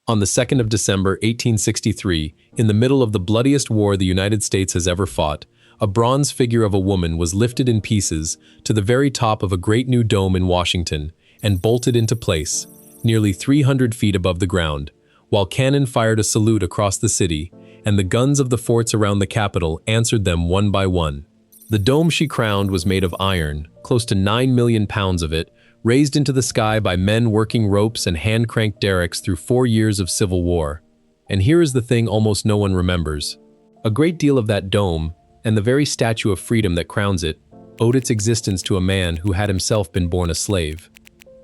On the 2nd of December 1863, in the middle of the bloodiest war the United States has ever fought, a bronze figure of a woman was lifted in pieces to the very top of a great new dome in Washington and bolted into place, nearly 300 feet above the ground, while cannon fired a salute across the city, and the guns of the forts around the Capitol answered them one by one. The dome she crowned was made of iron, close to 9 million pounds of it, raised into the sky by men working ropes and hand-cranked derricks through 4 years of civil war. And here is the thing almost no one remembers. A great deal of that dome, and the very statue of freedom that crowns it, owed its existence to a man who had himself been born a slave.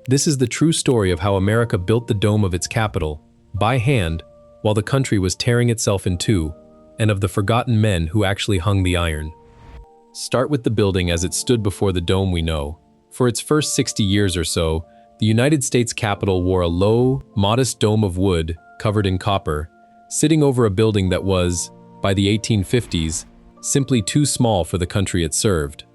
This is the true story of how America built the dome of its capital, by hand, while the country was tearing itself in two, and of the forgotten men who actually hung the iron. Start with the building as it stood before the dome we know. For its first 60 years or so, the United States Capitol wore a low, modest dome of wood covered in copper, sitting over a building that was, by the 1850s, simply too small for the country it served.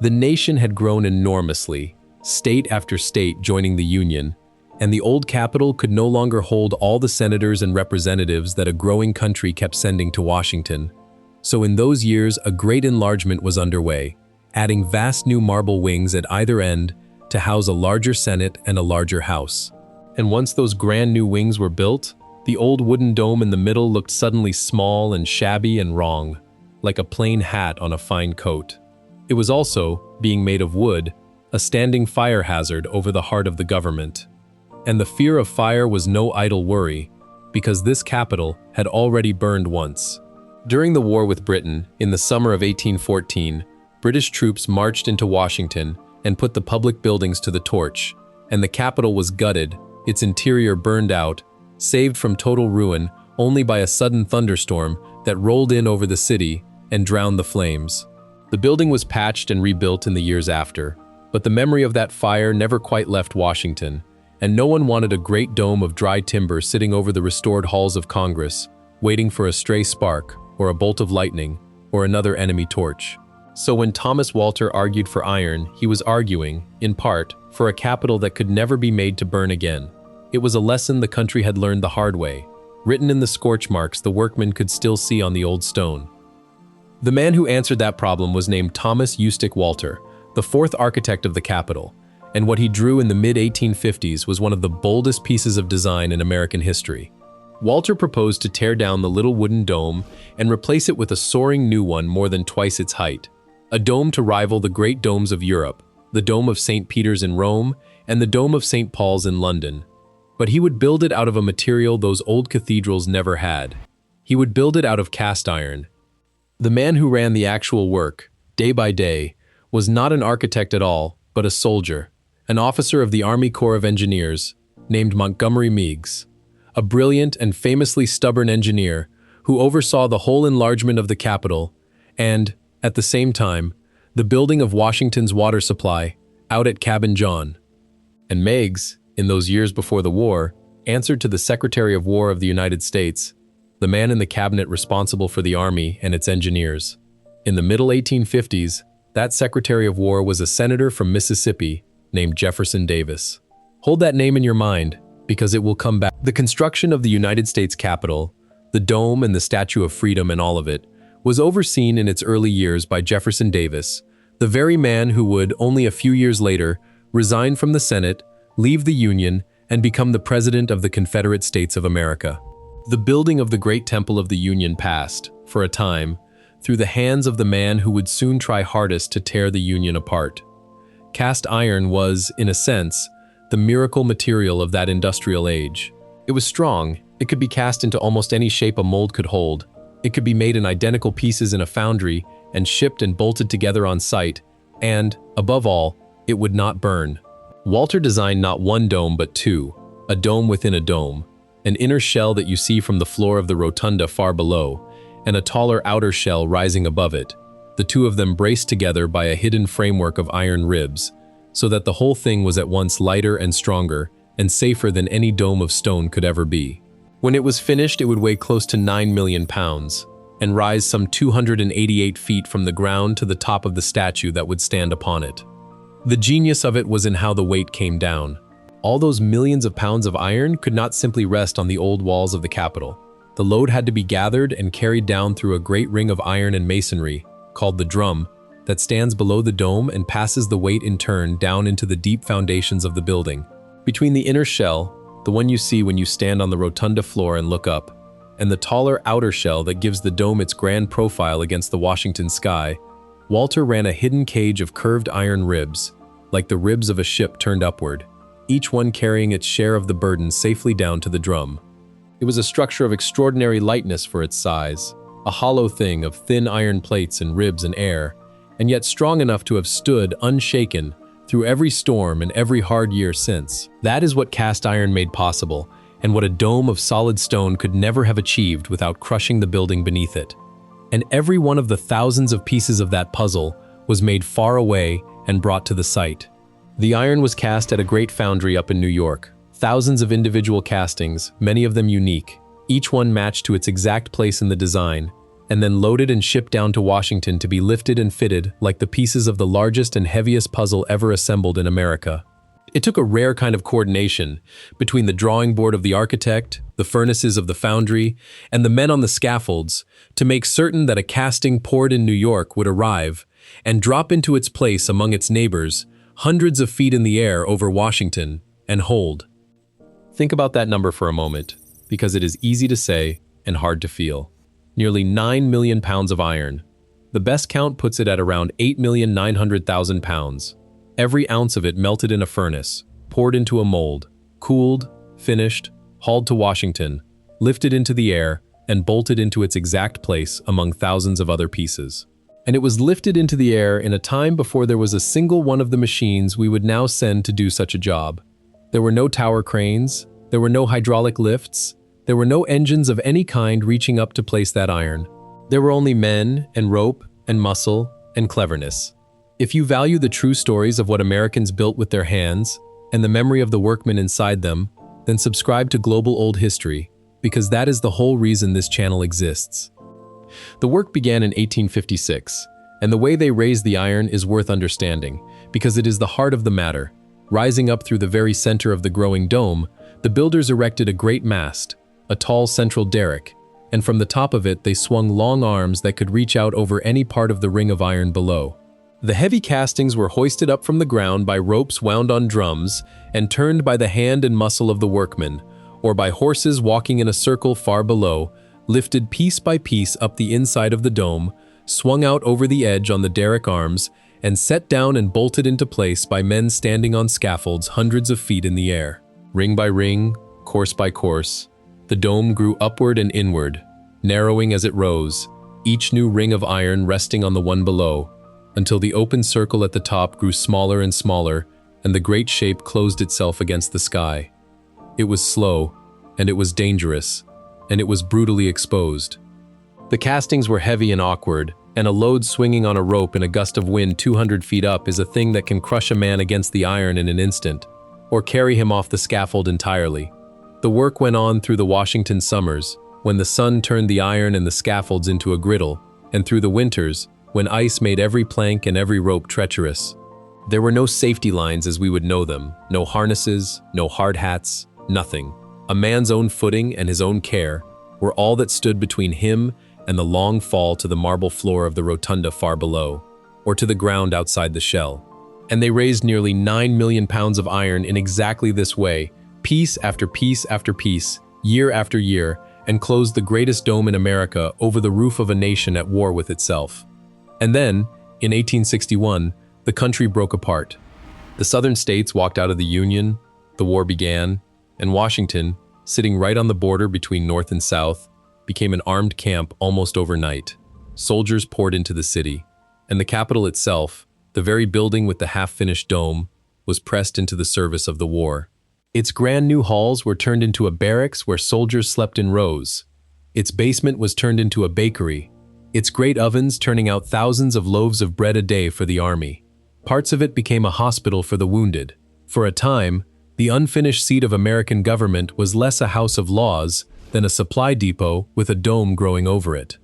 The nation had grown enormously, state after state joining the Union, and the old Capitol could no longer hold all the senators and representatives that a growing country kept sending to Washington. So in those years, a great enlargement was underway, adding vast new marble wings at either end to house a larger Senate and a larger House. And once those grand new wings were built, the old wooden dome in the middle looked suddenly small and shabby and wrong, like a plain hat on a fine coat. It was also, being made of wood, a standing fire hazard over the heart of the government. And the fear of fire was no idle worry, because this Capitol had already burned once. During the war with Britain, in the summer of 1814, British troops marched into Washington and put the public buildings to the torch, and the Capitol was gutted, its interior burned out, saved from total ruin only by a sudden thunderstorm that rolled in over the city and drowned the flames. The building was patched and rebuilt in the years after, but the memory of that fire never quite left Washington, and no one wanted a great dome of dry timber sitting over the restored halls of Congress, waiting for a stray spark, or a bolt of lightning, or another enemy torch. So when Thomas Walter argued for iron, he was arguing, in part, for a Capitol that could never be made to burn again. It was a lesson the country had learned the hard way, written in the scorch marks the workmen could still see on the old stone. The man who answered that problem was named Thomas Eustace Walter, the fourth architect of the Capitol, and what he drew in the mid-1850s was one of the boldest pieces of design in American history. Walter proposed to tear down the little wooden dome and replace it with a soaring new one more than twice its height. A dome to rival the great domes of Europe, the Dome of St. Peter's in Rome and the Dome of St. Paul's in London. But he would build it out of a material those old cathedrals never had. He would build it out of cast iron. The man who ran the actual work, day by day, was not an architect at all, but a soldier, an officer of the Army Corps of Engineers, named Montgomery Meigs, a brilliant and famously stubborn engineer who oversaw the whole enlargement of the Capitol and, at the same time, the building of Washington's water supply out at Cabin John. And Meigs, in those years before the war, answered to the Secretary of War of the United States, the man in the cabinet responsible for the Army and its engineers. In the middle 1850s, that Secretary of War was a senator from Mississippi named Jefferson Davis. Hold that name in your mind, because it will come back. The construction of the United States Capitol, the dome and the Statue of Freedom and all of it, was overseen in its early years by Jefferson Davis, the very man who would, only a few years later, resign from the Senate, leave the Union, and become the President of the Confederate States of America. The building of the great Temple of the Union passed, for a time, through the hands of the man who would soon try hardest to tear the Union apart. Cast iron was, in a sense, the miracle material of that industrial age. It was strong, it could be cast into almost any shape a mold could hold. It could be made in identical pieces in a foundry and shipped and bolted together on site, and, above all, it would not burn. Walter designed not one dome but two, a dome within a dome, an inner shell that you see from the floor of the rotunda far below, and a taller outer shell rising above it, the two of them braced together by a hidden framework of iron ribs, so that the whole thing was at once lighter and stronger and safer than any dome of stone could ever be. When it was finished, it would weigh close to 9 million pounds and rise some 288 feet from the ground to the top of the statue that would stand upon it. The genius of it was in how the weight came down. All those millions of pounds of iron could not simply rest on the old walls of the Capitol. The load had to be gathered and carried down through a great ring of iron and masonry, called the drum, that stands below the dome and passes the weight in turn down into the deep foundations of the building. Between the inner shell, the one you see when you stand on the rotunda floor and look up, and the taller outer shell that gives the dome its grand profile against the Washington sky, Walter ran a hidden cage of curved iron ribs, like the ribs of a ship turned upward, each one carrying its share of the burden safely down to the drum. It was a structure of extraordinary lightness for its size, a hollow thing of thin iron plates and ribs and air, and yet strong enough to have stood unshaken through every storm and every hard year since. That is what cast iron made possible, and what a dome of solid stone could never have achieved without crushing the building beneath it. And every one of the thousands of pieces of that puzzle was made far away and brought to the site. The iron was cast at a great foundry up in New York. Thousands of individual castings, many of them unique, each one matched to its exact place in the design, and then loaded and shipped down to Washington to be lifted and fitted like the pieces of the largest and heaviest puzzle ever assembled in America. It took a rare kind of coordination between the drawing board of the architect, the furnaces of the foundry, and the men on the scaffolds to make certain that a casting poured in New York would arrive and drop into its place among its neighbors, hundreds of feet in the air over Washington, and hold. Think about that number for a moment, because it is easy to say and hard to feel. Nearly 9 million pounds of iron. The best count puts it at around 8,900,000 pounds. Every ounce of it melted in a furnace, poured into a mold, cooled, finished, hauled to Washington, lifted into the air, and bolted into its exact place among thousands of other pieces. And it was lifted into the air in a time before there was a single one of the machines we would now send to do such a job. There were no tower cranes, there were no hydraulic lifts, there were no engines of any kind reaching up to place that iron. There were only men and rope and muscle and cleverness. If you value the true stories of what Americans built with their hands and the memory of the workmen inside them, then subscribe to Global Old History, because that is the whole reason this channel exists. The work began in 1856, and the way they raised the iron is worth understanding, because it is the heart of the matter. Rising up through the very center of the growing dome, the builders erected a great mast, a tall central derrick, and from the top of it they swung long arms that could reach out over any part of the ring of iron below. The heavy castings were hoisted up from the ground by ropes wound on drums and turned by the hand and muscle of the workmen, or by horses walking in a circle far below, lifted piece by piece up the inside of the dome, swung out over the edge on the derrick arms, and set down and bolted into place by men standing on scaffolds hundreds of feet in the air. Ring by ring, course by course, the dome grew upward and inward, narrowing as it rose, each new ring of iron resting on the one below, until the open circle at the top grew smaller and smaller, and the great shape closed itself against the sky. It was slow, and it was dangerous, and it was brutally exposed. The castings were heavy and awkward, and a load swinging on a rope in a gust of wind 200 feet up is a thing that can crush a man against the iron in an instant, or carry him off the scaffold entirely. The work went on through the Washington summers, when the sun turned the iron and the scaffolds into a griddle, and through the winters, when ice made every plank and every rope treacherous. There were no safety lines as we would know them, no harnesses, no hard hats, nothing. A man's own footing and his own care were all that stood between him and the long fall to the marble floor of the rotunda far below, or to the ground outside the shell. And they raised nearly 9 million pounds of iron in exactly this way, piece after piece after piece, year after year, and closed the greatest dome in America over the roof of a nation at war with itself. And then, in 1861, the country broke apart. The southern states walked out of the Union, the war began, and Washington, sitting right on the border between North and South, became an armed camp almost overnight. Soldiers poured into the city, and the Capitol itself, the very building with the half-finished dome, was pressed into the service of the war. Its grand new halls were turned into a barracks where soldiers slept in rows. Its basement was turned into a bakery, its great ovens turning out thousands of loaves of bread a day for the army. Parts of it became a hospital for the wounded. For a time, the unfinished seat of American government was less a house of laws than a supply depot with a dome growing over it.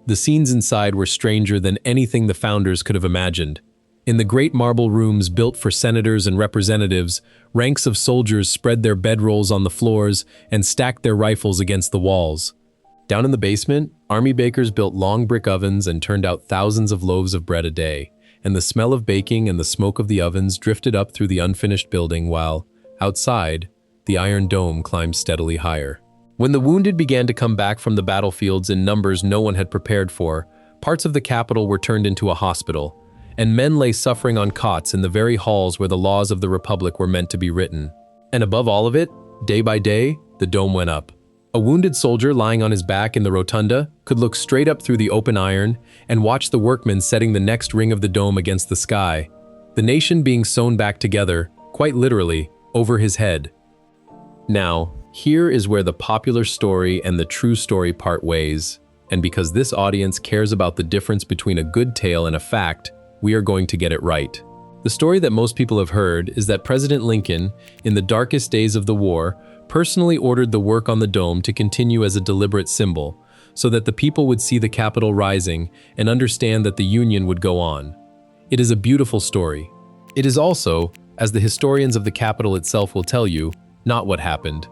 The scenes inside were stranger than anything the founders could have imagined. In the great marble rooms built for senators and representatives, ranks of soldiers spread their bedrolls on the floors and stacked their rifles against the walls. Down in the basement, army bakers built long brick ovens and turned out thousands of loaves of bread a day, and the smell of baking and the smoke of the ovens drifted up through the unfinished building while, outside, the Iron Dome climbed steadily higher. When the wounded began to come back from the battlefields in numbers no one had prepared for, parts of the capital were turned into a hospital, and men lay suffering on cots in the very halls where the laws of the Republic were meant to be written. And above all of it, day by day, the dome went up. A wounded soldier lying on his back in the rotunda could look straight up through the open iron and watch the workmen setting the next ring of the dome against the sky, the nation being sewn back together, quite literally, over his head. Now, here is where the popular story and the true story part ways, and because this audience cares about the difference between a good tale and a fact, we are going to get it right. The story that most people have heard is that President Lincoln, in the darkest days of the war, personally ordered the work on the dome to continue as a deliberate symbol, so that the people would see the Capitol rising and understand that the Union would go on. It is a beautiful story. It is also, as the historians of the Capitol itself will tell you, not what happened.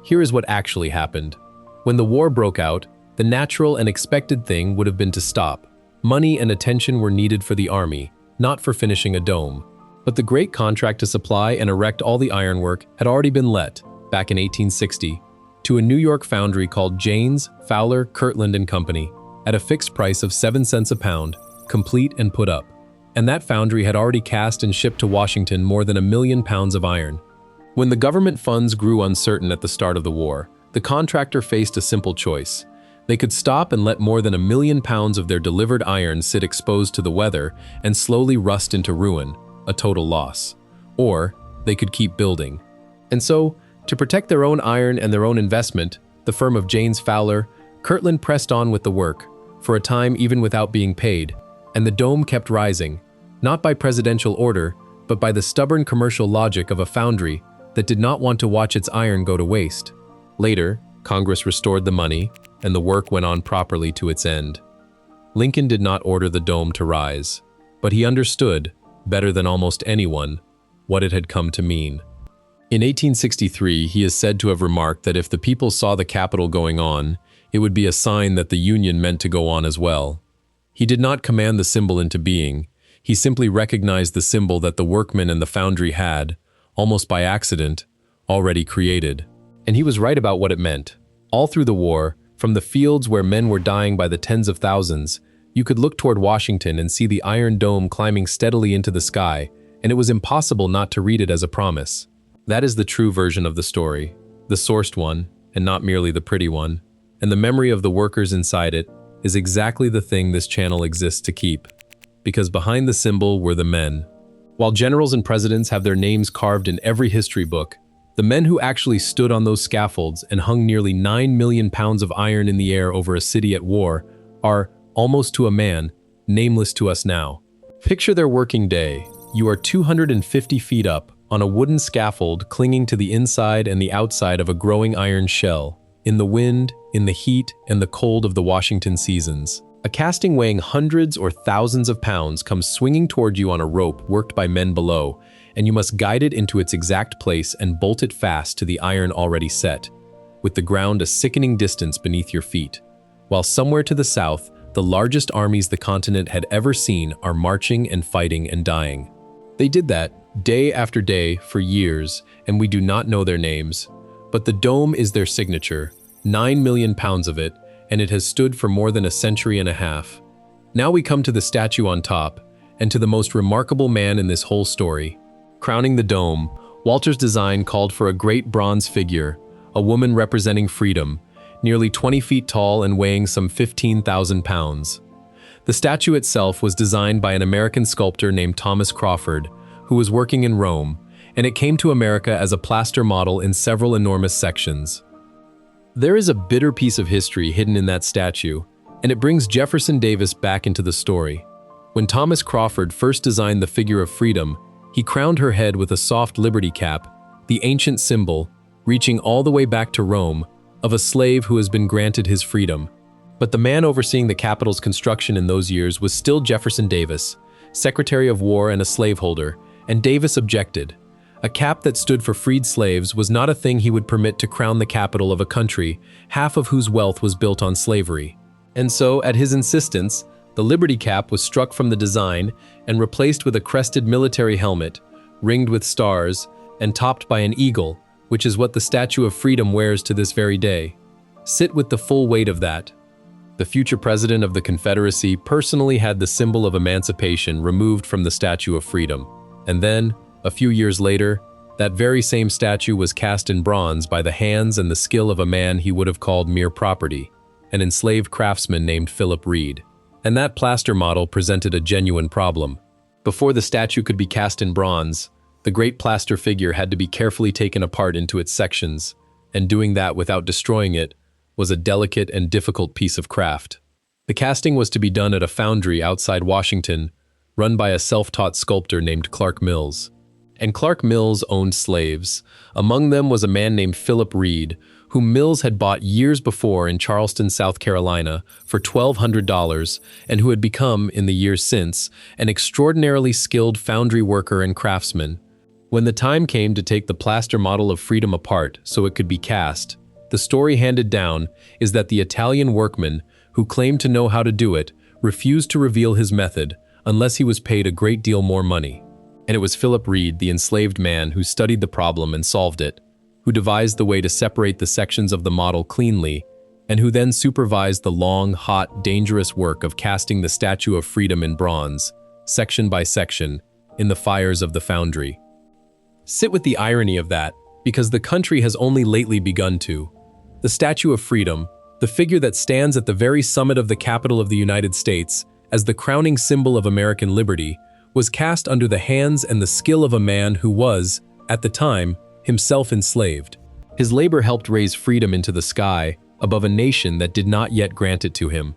Here is what actually happened. When the war broke out, the natural and expected thing would have been to stop. Money and attention were needed for the army, not for finishing a dome. But the great contract to supply and erect all the ironwork had already been let, back in 1860, to a New York foundry called Janes, Fowler, Kirtland and Company, at a fixed price of 7 cents a pound, complete and put up. And that foundry had already cast and shipped to Washington more than 1 million pounds of iron. When the government funds grew uncertain at the start of the war, the contractor faced a simple choice. They could stop and let more than 1 million pounds of their delivered iron sit exposed to the weather and slowly rust into ruin, a total loss. Or they could keep building. And so, to protect their own iron and their own investment, the firm of Janes Fowler, Kirtland pressed on with the work, for a time even without being paid, and the dome kept rising, not by presidential order, but by the stubborn commercial logic of a foundry that did not want to watch its iron go to waste. Later, Congress restored the money, and the work went on properly to its end. Lincoln did not order the dome to rise, but he understood, better than almost anyone, what it had come to mean. In 1863, he is said to have remarked that if the people saw the Capitol going on, it would be a sign that the Union meant to go on as well. He did not command the symbol into being. He simply recognized the symbol that the workmen and the foundry had, almost by accident, already created. And he was right about what it meant. All through the war, from the fields where men were dying by the tens of thousands, you could look toward Washington and see the Iron Dome climbing steadily into the sky, and it was impossible not to read it as a promise. That is the true version of the story, the sourced one, and not merely the pretty one. And the memory of the workers inside it is exactly the thing this channel exists to keep. Because behind the symbol were the men. While generals and presidents have their names carved in every history book, the men who actually stood on those scaffolds and hung nearly 9 million pounds of iron in the air over a city at war are, almost to a man, nameless to us now. Picture their working day. You are 250 feet up, on a wooden scaffold clinging to the inside and the outside of a growing iron shell, in the wind, in the heat, and the cold of the Washington seasons. A casting weighing hundreds or thousands of pounds comes swinging toward you on a rope worked by men below, and you must guide it into its exact place and bolt it fast to the iron already set, with the ground a sickening distance beneath your feet, while somewhere to the south, the largest armies the continent had ever seen are marching and fighting and dying. They did that day after day for years, and we do not know their names. But the dome is their signature, 9 million pounds of it, and it has stood for more than a century and a half. Now we come to the statue on top, and to the most remarkable man in this whole story. Crowning the dome, Walter's design called for a great bronze figure, a woman representing freedom, nearly 20 feet tall and weighing some 15,000 pounds. The statue itself was designed by an American sculptor named Thomas Crawford, who was working in Rome, and it came to America as a plaster model in several enormous sections. There is a bitter piece of history hidden in that statue, and it brings Jefferson Davis back into the story. When Thomas Crawford first designed the figure of freedom, he crowned her head with a soft liberty cap, the ancient symbol, reaching all the way back to Rome, of a slave who has been granted his freedom. But the man overseeing the Capitol's construction in those years was still Jefferson Davis, Secretary of War and a slaveholder, and Davis objected. A cap that stood for freed slaves was not a thing he would permit to crown the capital of a country, half of whose wealth was built on slavery. And so, at his insistence, the Liberty Cap was struck from the design and replaced with a crested military helmet, ringed with stars, and topped by an eagle, which is what the Statue of Freedom wears to this very day. Sit with the full weight of that. The future president of the Confederacy personally had the symbol of emancipation removed from the Statue of Freedom. And then, a few years later, that very same statue was cast in bronze by the hands and the skill of a man he would have called mere property, an enslaved craftsman named Philip Reed. And that plaster model presented a genuine problem. Before the statue could be cast in bronze, the great plaster figure had to be carefully taken apart into its sections, and doing that without destroying it was a delicate and difficult piece of craft. The casting was to be done at a foundry outside Washington, run by a self-taught sculptor named Clark Mills. And Clark Mills owned slaves. Among them was a man named Philip Reed, whom Mills had bought years before in Charleston, South Carolina, for $1,200, and who had become, in the years since, an extraordinarily skilled foundry worker and craftsman. When the time came to take the plaster model of Freedom apart so it could be cast, the story handed down is that the Italian workman, who claimed to know how to do it, refused to reveal his method unless he was paid a great deal more money. And it was Philip Reed, the enslaved man, who studied the problem and solved it, who devised the way to separate the sections of the model cleanly, and who then supervised the long, hot, dangerous work of casting the Statue of Freedom in bronze, section by section, in the fires of the foundry. Sit with the irony of that, because the country has only lately begun to. The Statue of Freedom, the figure that stands at the very summit of the capital of the United States as the crowning symbol of American liberty, was cast under the hands and the skill of a man who was, at the time, himself enslaved. His labor helped raise freedom into the sky above a nation that did not yet grant it to him.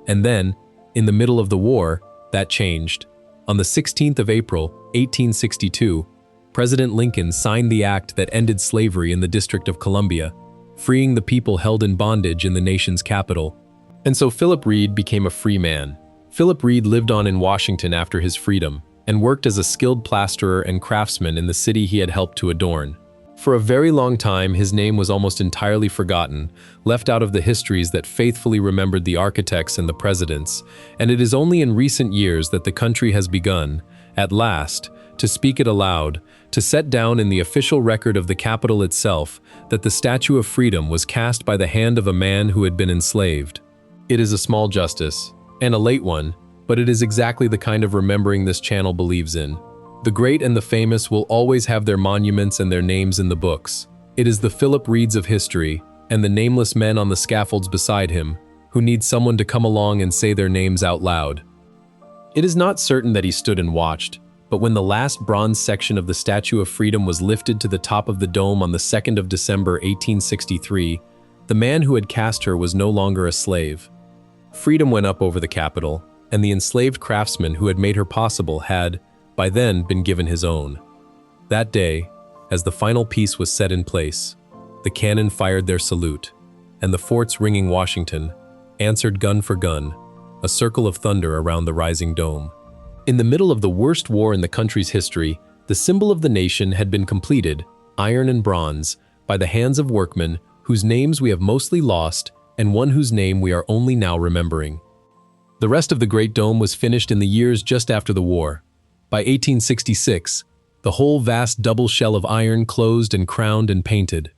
And then, in the middle of the war, that changed. On the 16th of April, 1862, President Lincoln signed the act that ended slavery in the District of Columbia, freeing the people held in bondage in the nation's capital. And so Philip Reed became a free man. Philip Reed lived on in Washington after his freedom and worked as a skilled plasterer and craftsman in the city he had helped to adorn. For a very long time, his name was almost entirely forgotten, left out of the histories that faithfully remembered the architects and the presidents, and it is only in recent years that the country has begun, at last, to speak it aloud, to set down in the official record of the Capitol itself that the Statue of Freedom was cast by the hand of a man who had been enslaved. It is a small justice, and a late one, but it is exactly the kind of remembering this channel believes in. The great and the famous will always have their monuments and their names in the books. It is the Philip Reeds of history, and the nameless men on the scaffolds beside him, who need someone to come along and say their names out loud. It is not certain that he stood and watched, but when the last bronze section of the Statue of Freedom was lifted to the top of the dome on the 2nd of December 1863, the man who had cast her was no longer a slave. Freedom went up over the Capitol, and the enslaved craftsman who had made her possible had, by then, been given his own. That day, as the final piece was set in place, the cannon fired their salute, and the forts ringing Washington answered gun for gun, a circle of thunder around the rising dome. In the middle of the worst war in the country's history, the symbol of the nation had been completed, iron and bronze, by the hands of workmen whose names we have mostly lost and one whose name we are only now remembering. The rest of the Great Dome was finished in the years just after the war. By 1866, the whole vast double shell of iron closed and crowned and painted.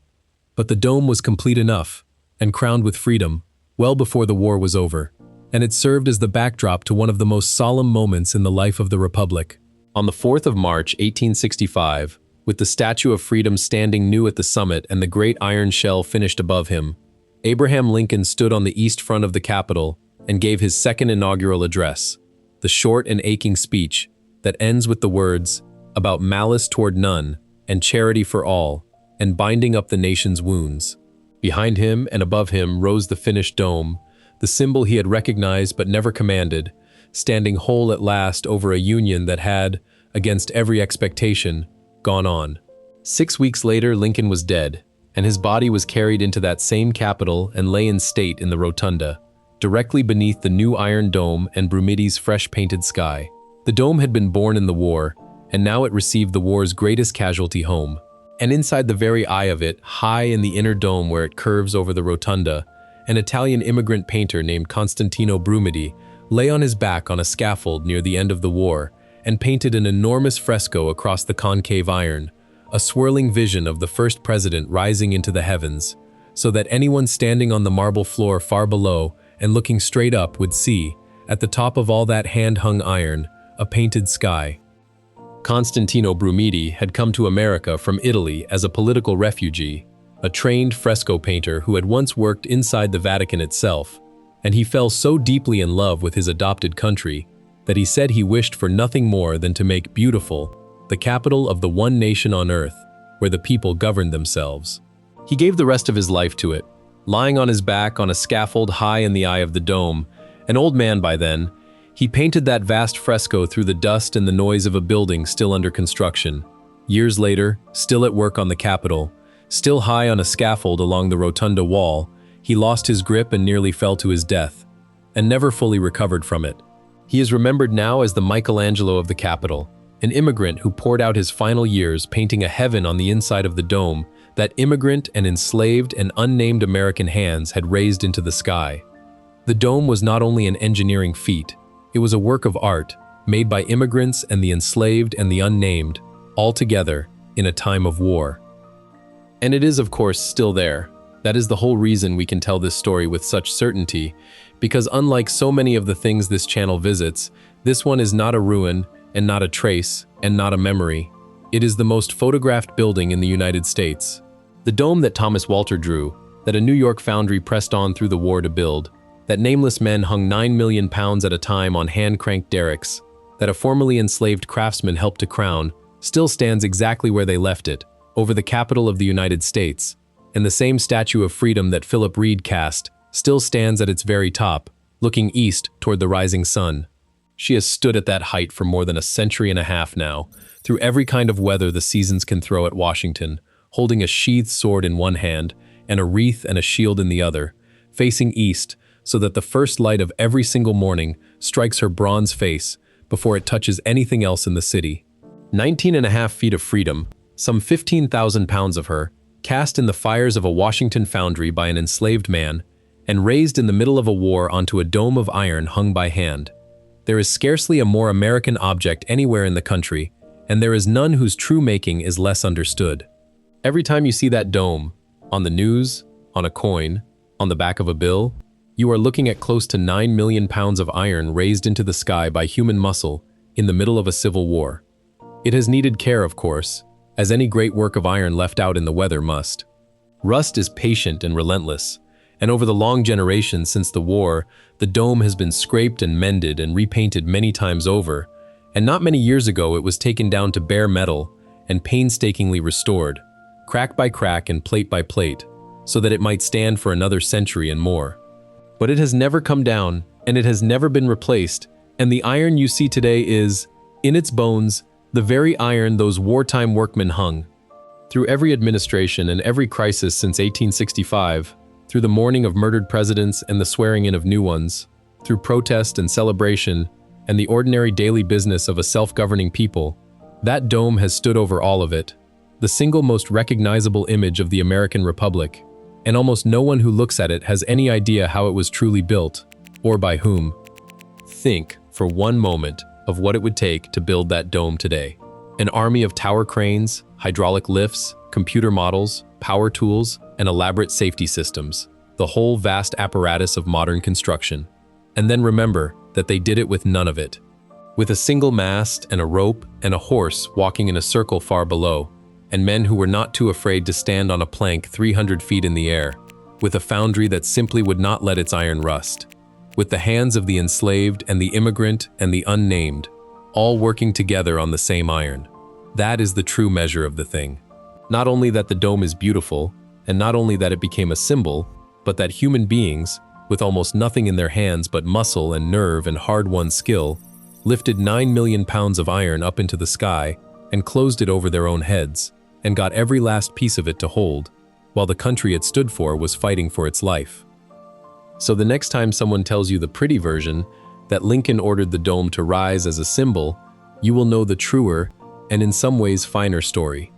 But the dome was complete enough, and crowned with freedom, well before the war was over, and it served as the backdrop to one of the most solemn moments in the life of the Republic. On the 4th of March, 1865, with the Statue of Freedom standing new at the summit and the great iron shell finished above him, Abraham Lincoln stood on the east front of the Capitol and gave his second inaugural address, the short and aching speech that ends with the words, about malice toward none, and charity for all, and binding up the nation's wounds. Behind him and above him rose the finished dome, the symbol he had recognized but never commanded, standing whole at last over a union that had, against every expectation, gone on. 6 weeks later, Lincoln was dead, and his body was carried into that same Capitol and lay in state in the rotunda, directly beneath the new iron dome and Brumidi's fresh-painted sky. The dome had been born in the war, and now it received the war's greatest casualty home. And inside the very eye of it, high in the inner dome where it curves over the rotunda, an Italian immigrant painter named Costantino Brumidi lay on his back on a scaffold near the end of the war and painted an enormous fresco across the concave iron, a swirling vision of the first president rising into the heavens, so that anyone standing on the marble floor far below and looking straight up would see, at the top of all that hand-hung iron, a painted sky. Costantino Brumidi had come to America from Italy as a political refugee, a trained fresco painter who had once worked inside the Vatican itself, and he fell so deeply in love with his adopted country that he said he wished for nothing more than to make beautiful the capital of the one nation on earth, where the people governed themselves. He gave the rest of his life to it, lying on his back on a scaffold high in the eye of the dome. An old man by then, he painted that vast fresco through the dust and the noise of a building still under construction. Years later, still at work on the Capitol, still high on a scaffold along the rotunda wall, he lost his grip and nearly fell to his death, and never fully recovered from it. He is remembered now as the Michelangelo of the Capitol, an immigrant who poured out his final years painting a heaven on the inside of the dome that immigrant and enslaved and unnamed American hands had raised into the sky. The dome was not only an engineering feat, it was a work of art made by immigrants and the enslaved and the unnamed, all together in a time of war. And it is, of course, still there. That is the whole reason we can tell this story with such certainty, because unlike so many of the things this channel visits, this one is not a ruin and not a trace and not a memory. It is the most photographed building in the United States. The dome that Thomas Walter drew, that a New York foundry pressed on through the war to build, that nameless men hung 9 million pounds at a time on hand-cranked derricks, that a formerly enslaved craftsman helped to crown, still stands exactly where they left it, over the capital of the United States, and the same Statue of Freedom that Philip Reed cast still stands at its very top, looking east toward the rising sun. She has stood at that height for more than a century and a half now, through every kind of weather the seasons can throw at Washington, holding a sheathed sword in one hand and a wreath and a shield in the other, facing east so that the first light of every single morning strikes her bronze face before it touches anything else in the city. 19.5 feet of freedom, some 15,000 pounds of her, cast in the fires of a Washington foundry by an enslaved man, and raised in the middle of a war onto a dome of iron hung by hand. There is scarcely a more American object anywhere in the country, and there is none whose true making is less understood. Every time you see that dome, on the news, on a coin, on the back of a bill, you are looking at close to 9 million pounds of iron raised into the sky by human muscle in the middle of a civil war. It has needed care, of course, as any great work of iron left out in the weather must. Rust is patient and relentless, and over the long generations since the war, the dome has been scraped and mended and repainted many times over, and not many years ago it was taken down to bare metal and painstakingly restored, crack by crack and plate by plate, so that it might stand for another century and more. But it has never come down, and it has never been replaced, and the iron you see today is, in its bones, the very iron those wartime workmen hung. Through every administration and every crisis since 1865, through the mourning of murdered presidents and the swearing in of new ones, through protest and celebration and the ordinary daily business of a self-governing people, that dome has stood over all of it, the single most recognizable image of the American Republic, and almost no one who looks at it has any idea how it was truly built, or by whom. Think, for one moment, of what it would take to build that dome today. An army of tower cranes, hydraulic lifts, computer models, power tools, and elaborate safety systems, the whole vast apparatus of modern construction. And then remember that they did it with none of it. With a single mast and a rope and a horse walking in a circle far below, and men who were not too afraid to stand on a plank 300 feet in the air, with a foundry that simply would not let its iron rust, with the hands of the enslaved and the immigrant and the unnamed, all working together on the same iron. That is the true measure of the thing. Not only that the dome is beautiful, and not only that it became a symbol, but that human beings, with almost nothing in their hands but muscle and nerve and hard-won skill, lifted 9 million pounds of iron up into the sky and closed it over their own heads, and got every last piece of it to hold, while the country it stood for was fighting for its life. So the next time someone tells you the pretty version, that Lincoln ordered the dome to rise as a symbol, you will know the truer, and in some ways finer story.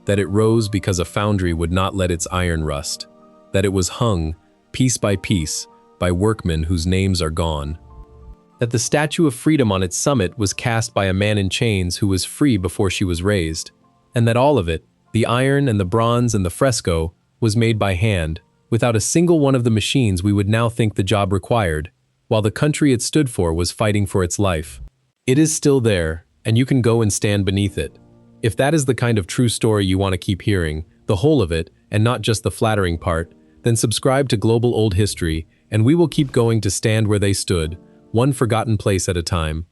That it rose because a foundry would not let its iron rust. That it was hung, piece by piece, by workmen whose names are gone. That the Statue of Freedom on its summit was cast by a man in chains who was free before she was raised. And that all of it, the iron and the bronze and the fresco, was made by hand, without a single one of the machines we would now think the job required, while the country it stood for was fighting for its life. It is still there, and you can go and stand beneath it. If that is the kind of true story you want to keep hearing, the whole of it, and not just the flattering part, then subscribe to Global Old History, and we will keep going to stand where they stood, one forgotten place at a time.